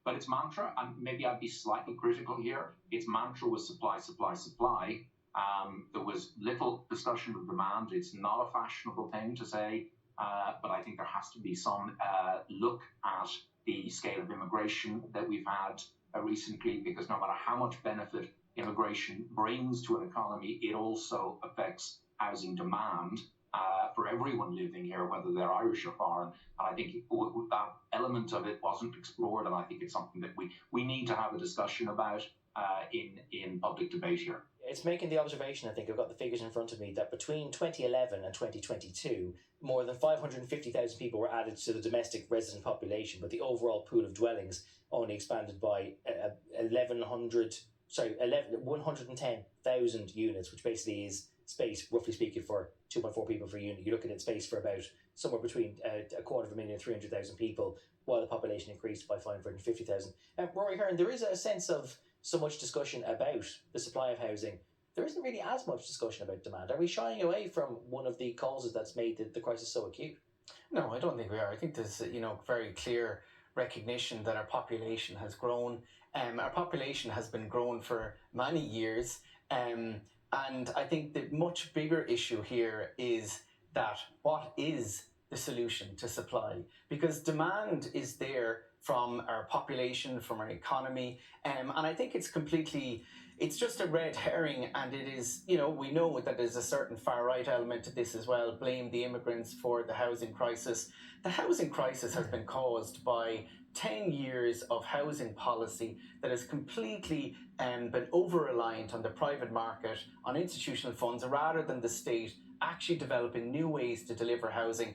But its mantra, and maybe I'd be slightly critical here, its mantra was supply, supply, supply. There was little discussion of demand. It's not a fashionable thing to say, but I think there has to be some look at the scale of immigration that we've had recently, because no matter how much benefit immigration brings to an economy, it also affects housing demand for everyone living here, whether they're Irish or foreign. And I think that element of it wasn't explored, and I think it's something that we need to have a discussion about in public debate here. It's making the observation, I think, I've got the figures in front of me, that between 2011 and 2022, more than 550,000 people were added to the domestic resident population, but the overall pool of dwellings only expanded by 110,000 units, which basically is space, roughly speaking, for 2.4 people per unit. You're looking at space for about somewhere between 250,000 and 300,000 people, while the population increased by 550,000. Rory Hearn, there is a sense of so much discussion about the supply of housing. There isn't really as much discussion about demand. Are we shying away from one of the causes that's made the crisis so acute? No, I don't think we are. I think there's very clear recognition that our population has grown. Our population has been growing for many years. And I think the much bigger issue here is that what is the solution to supply? Because demand is there from our population, from our economy. And I think it's just a red herring. And it is, we know that there's a certain far right element to this as well. Blame the immigrants for the housing crisis. The housing crisis has been caused by 10 years of housing policy that has completely been over-reliant on the private market, on institutional funds, rather than the state actually developing new ways to deliver housing